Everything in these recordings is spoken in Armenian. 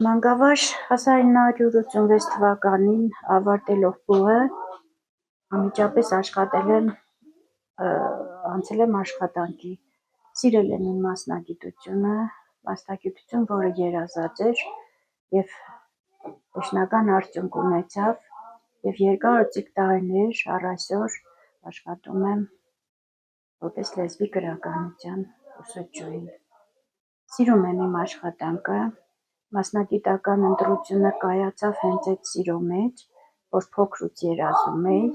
Մանկավարժ 1986 թվականին ավարտելով բուհը անմիջապես աշխատել եմ, անցել եմ աշխատանքի, սիրել եմ իմ մասնագիտությունը, որը երազած էր և վերջնական արդյունք ունեցավ և երկար տարիներ առ այսօր աշխատում եմ որպես լեզվի գրականության ուսուցչուհի։ Սիրում եմ իմ աշխատանքը, մասնագիտական ընտրությունը կայացավ հենց այդ սիրո մեջ, որ փոքրուց երազում էի,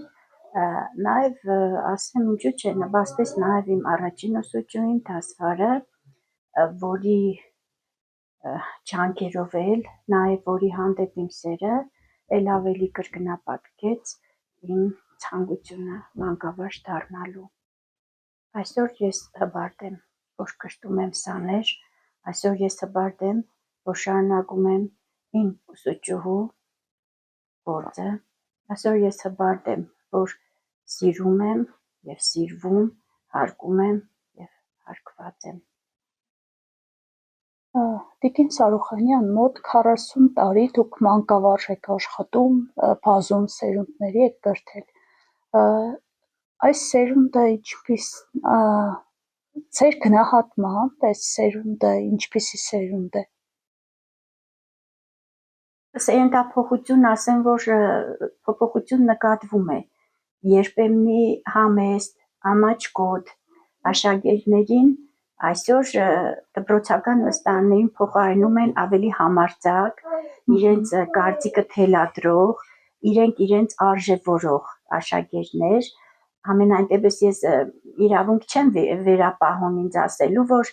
նաև ասեմ ինչու՞ չէ, նպաստեց նաև իմ առաջին ուսուցչուհին Թասվարը, որի ջանքերով նաև որի հանդեպ իմ սերը էլ ավելի կրկնապատկեց իմ ցանկությունը մանկավարժ դառնալու։ Այսօր ես հպարտ եմ, որ կրթում եմ սաներ, այսօր ես հպարտ եմ, որ շարունակում եմ իմ ուսուցչուհու գործը, այսօր ես հպարտ եմ, որ սիրում եմ և սիրվում, հարգում եմ և հարգված եմ։ Տիկին Սարուխանյան, մոտ 40 տարի դուք մանկավարժ եք աշխատում, բազում սերունդների եք կրթել։ Այս սերունդը ձեր գնահատմամբ այս սերունդը ինչպիսի սերունդ է։ Սերնդափոխություն ասեմ, որ փոփոխություն նկատվում է, երբեմնի համեստ, ամաչկոտ աշակերտներին այսօր դպրոցական վստահներին փոխարինում են ավելի համարձակ, իրենց կարծիքը թելադրող, իրենց արժևորող աշակերտներ, համենայն դեպս ես իրավունք չեմ վերապահում ինձ ասելու, որ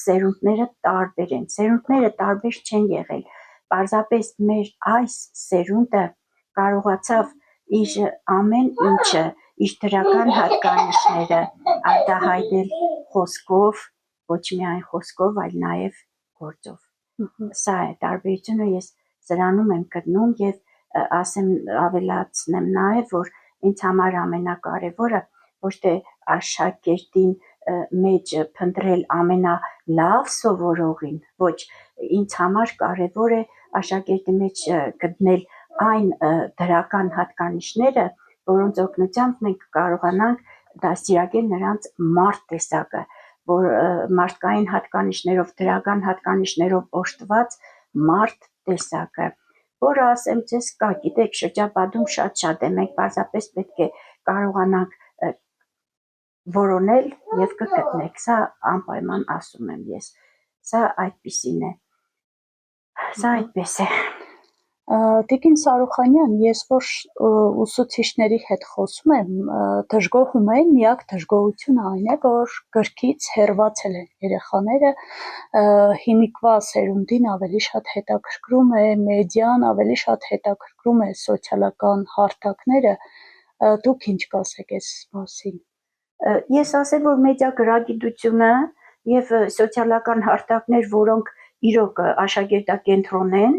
սերունդները տարբեր են, սերունդները տարբեր չեն եղել, պարզապես մեր այս սերունդը կարողացավ իր ամեն ինչը, իր դրական հատկանիշները արտահայտել խոսքով, ոչ միայն խոսքով, այլ նաև գործով։ Սա է տարբերությունը, ես սրանում եմ գտնում և ավելացնեմ նաև, որ ինձ համար ամենակարևորը ոչ թե աշակերտին մեջ փնտրել ամենալավ սովորողին, ոչ, ինձ համար կարևոր է աշակերտի մեջ գտնել այն դրական հատկանիշները, որոնց օգնությամբ մենք կարողանանք դաստիարակել նրանց մարդ տեսակը, որ մարդկային հատկանիշներով, դրական հատկանիշներով օժտված մարդ տեսակը, որը ասեմ ձեզ կա, գիտեք, շրջապատում շատ է, մենք պարզապես պետք է կարողանանք որոնել և կգտնենք, սա անպայման ասում եմ ես, սա այդպիսին է, սա այդպես է։ Տիկին Սարուխանյան, ես որ ուսուցիչների հետ խոսում եմ, դժգոհում են, միակ դժգոհությունը այն է, որ գրքից հեռացել են երեխաները, հիմիկվա սերունդին ավելի շատ հետաքրքրում է մեդիան, ավելի շատ հետաքրքրում է սոցիալական հարթակները, դուք ինչ կասեք այս մասին։ Ես ասեմ, որ մեդիա գրագիտությունը և սոցիալական հարթակներ, որոնք իրոք աշակերտակենտրոն են,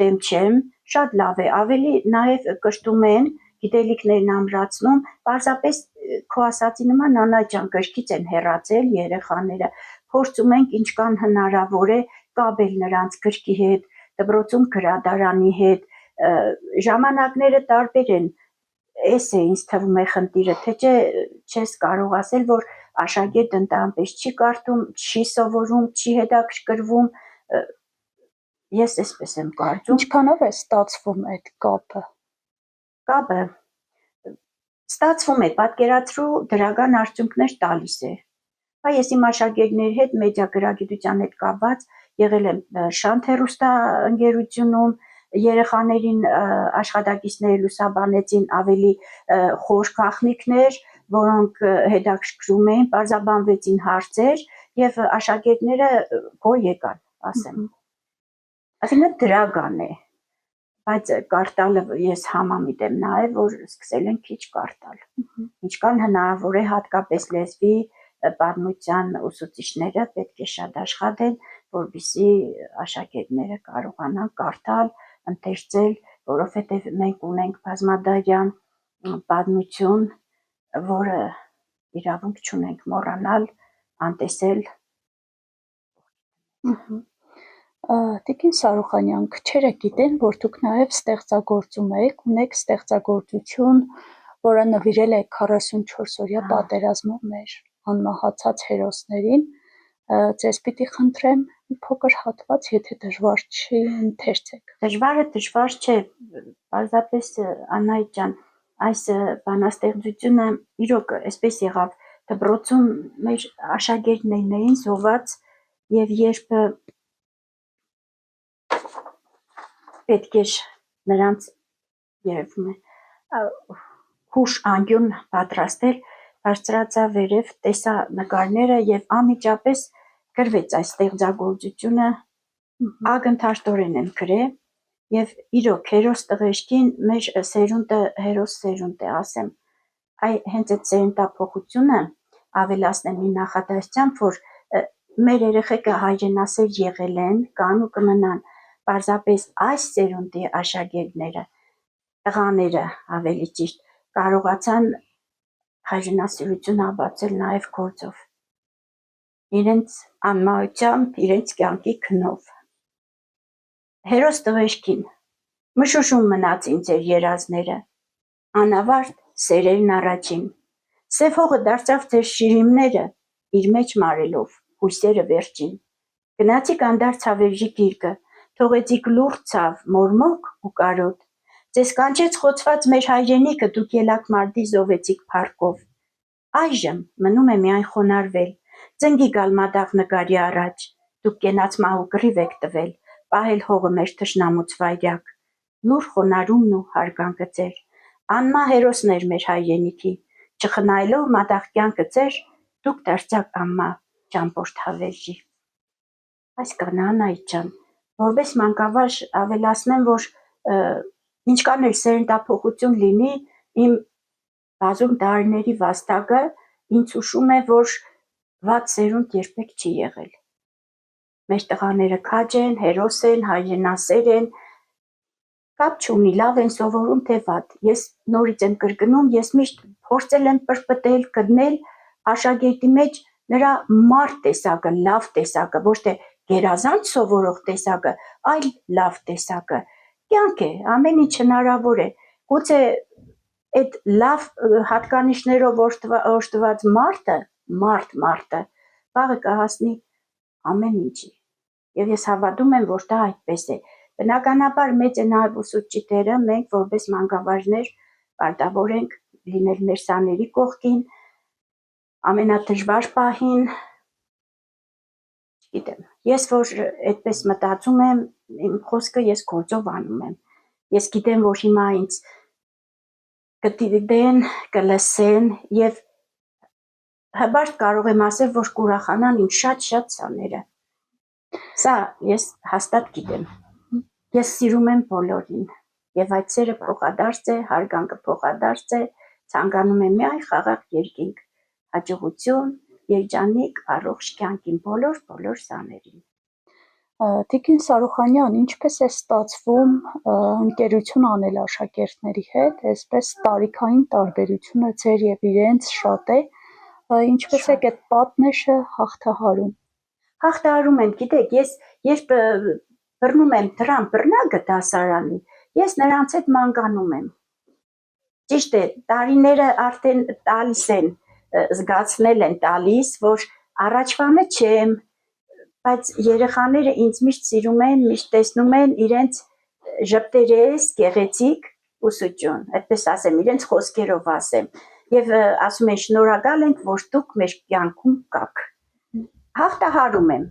դեմ չեմ, շատ լավ է, ավելի նաև կրթում են, գիտելիքներն ամրացնում, պարզապես քո ասածի նման Նանա ջան, գրքից են հեռացել երեխաները, փորձում ենք ինչքան հնարավոր է կապել նրանց գրքի հետ, դպրոցում գրադարանի հետ, ժամանակները տարբեր են, էս է ինձ թվում է խնդիրը, թե չէ չես կարող ասել, որ աշակերտը ընդամենը չի կարդում, չի սովորում, չի հետաքրքրվում, ես էսպես եմ կարծում։ Ինչքանով է ստացվում այդ կապը։ Կապը ստացվում է, պատկերացրու դրական արդյունքներ տալիս է։ Ես իմ աշակերտների հետ մեդիա գրագիտության հետ կապված եղել եմ Շանթ հեռուստաընկերությունում, երեխաներին աշխատակիցները լուսաբանեցին ավելի խոր գաղտնիքներ, որոնք հետաքրքրում էին, պարզաբանվեցին հարցեր և աշակերտները գոհ եկան, ասեմ։ Այսինքն դրական է, բայց կարդալը ես համամիտ եմ նաև, որ սկսել են քիչ կարդալ, ինչքան հնարավոր է հատկապես լեզվի պատմության ուսուցիչները պետք է շատ աշխատեն, որպեսզի աշակերտները կարողանան կարդալ, ընթերցել, որովհետև մենք ունենք բազմադարյան պատմություն, որը իրավունք չունենք մոռանալ, անտեսել։ Տիկին Սարուխանյան, քչերը գիտեն, որ դուք նաև ստեղծագործում եք, ունեք ստեղծագործություն, որը նվիրել եք 44-օրյա պատերազմում մեր անմահացած հերոսներին։ Ձեզ պիտի խնդրեմ մի փոքր հատված, եթե դժվար չի, ընթերցեք։ Դժվար չէ, պարզապես Անահիտ ջան, այս բանաստեղծությունը իրոք այսպես եղավ, դպրոցում մեր աշակերտներն էին զոհված եւ երբ պետք էր նրանց երևում է հուշ անկյուն պատրաստել, բարձրացա վերև, տեսա նկարները եւ անմիջապես գրվեց այս ստեղծագործությունը, ակնթարթորեն եմ գրել եւ իրոք հերոս տղեշկին մեր սերունդը հերոս սերունդ է, ասեմ, հենց այդ սերնդափոխությունը ավելացնեմ մի նախադասությամբ, որ մեր երեխեքը հայրենասեր եղել են, կան ու կմնան, պարզապես այս սերունդի աշակերտները, տղաները ավելի ճիշտ, կարողացան հայրենասիրություն ապացուցել նաև գործով, իրենց անմահությամբ, իրենց կյանքի քնով։ Հերոս տղեշկին, մշուշում մնացին ձեր երազները, անավարտ սերերն առաջին, սև հողը դարձավ ձեր շիրիմները, իր մեջ մարելով, հույսերը վերջին, գնացիք անդարձ հավերժի գիրկը, թողեցիք լուռ ցավ, մորմոք ու կարոտ, ձեզ կանչեց խոցված մեր հայրենիքը, դուք ելաք մարտի զոհվեցիք փառքով, այժմ մնում է միայն խոնարհվել, ծնկի գալ մատաղ նկարի առաջ, դուք կենաց մահու կռիվ եք տվել, պահել հողը մեր թշնամուց վայրյակ, լուռ խոնարհումն ու հարգանքը ձեր, անմահ հերոսներ մեր հայրենիքի, չխնայելով մատաղ կյանքը ձեր, դուք դարձաք անմահ ճամփորդ հավերժի։ Այս կանա Անահիտ ջան, որպես մանկավարժ ավելացնեմ, որ ինչքան էլ սերնդափոխություն լինի, իմ բազում տարիների վաստակը ինձ հուշում է, որ վատ սերունդ երբեք չի եղել։ Մեր տղաները քաջ են, հերոս են, հայրենասեր են, կապ չունի, լավ են սովորում, թե վատ։ Ես նորից եմ կրկնում, ես միշտ փորձել եմ պրպտել, գտնել աշակերտի մեջ նրա մարդ տեսակը, լավ տեսակը, ոչ թե գերազանց սովորող տեսակը, այլ լավ տեսակը։ Կյանք է, ամեն ինչ հնարավոր է։ Գուցե այդ լավ հատկանիշներով օժտված մարդը, վաղը կհասնի ամեն ինչի։ Եվ ես հավատում եմ, որ դա այդպես է։ Բնականաբար մեծ է նաև ուսուցչի դերը, մենք որպես մանկավարժներ պարտավոր ենք լինել մեր սաների կողքին, ամենադժվար պահին, չգիտեմ, ես որ այդպես մտածում եմ, իմ խոսքը ես գործով անում եմ, ես գիտեմ, որ հիմա ինձ կդիտեն, կլսեն և հբարտ կարող եմ ասել, որ կուրախանան իմ շատ սաները, սա ես հաստատ գիտեմ, ես սիրում եմ բոլորին և այդ սերը փոխադարձ է, հարգանքը փոխադարձ է, ցանկանում եմ միայն խաղաղ երկինք, հաջողություն, երջանիկ, առողջ կյանքին բոլոր սաներին։ Տիկին Սարուխանյան, ինչպես է ստացվում ընկերություն անել աշակերտների հետ, այսպես տարիքային տարբերությունը ձեր և իրենց շատ է, ինչպես եք այդ պատնեշը հաղթահարում։ Հաղթահարում եմ, գիտեք, ես երբ բռնում եմ դրան բռնակը դասարանի, ես նրանց հետ մանկանում եմ։ Ճիշտ է, տարիները արդեն տալիս են, զգացնել են տալիս, որ առաջվանը չեմ, բայց երեխաները ինձ միշտ սիրում են, միշտ տեսնում են իրենց ժպտերես, գեղեցիկ ուսուցչուն, այդպես ասեմ, իրենց խոսքերով ասեմ, և ասում են շնորհակալ ենք, որ դուք մեր կյանքում կաք։ Հաղթահարում եմ,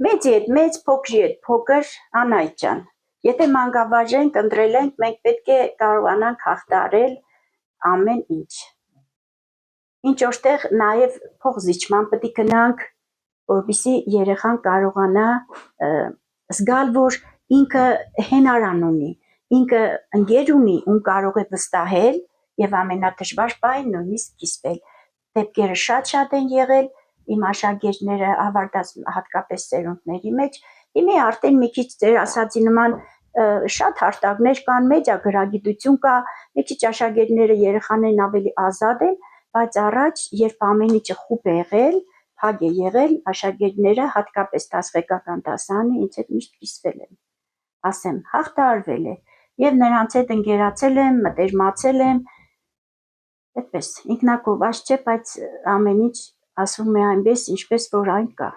մեծի հետ մեծ, փոքրի հետ փոքր, Անահիտ ջան, եթե մանկավարժ ենք, ընտրել ենք, մենք պետք է կարողանանք հաղթահարել ամեն ինչ։ Ինչ որտեղ նաև փոխզիջման պետք է գնանք, որպեսզի երեխան կարողանա զգալ, որ ինքը հենարան ունի, ինքը ընկեր ունի, ում կարող է վստահել և ամենադժվար պահին նույնիսկ կիսվել։ Դեպքերը շատ են եղել, իմ աշակերտները ավարտած հատկապես սերունդների մեջ, հիմա արդեն մի քիչ ձեր ասածի նման շատ հարթակներ կան, մեդիագրագիտություն կա, մի քիչ աշակերտները երեխաներն ավելի ազատ են, բայց առաջ, երբ ամեն ինչը խուլ է եղել, փակ է եղել, աշակերտները, հատկապես 10-ղեկական դասարանը ինձ հետ միշտ կիսվել են, ասեմ, հաղթահարվել է, եւ նրանց հետ ընկերացել եմ, մտերմացել եմ, այդպես, ինքնակոված չէ, բայց ամեն ինչ ասվում է այնպես, ինչպես որ այն կա։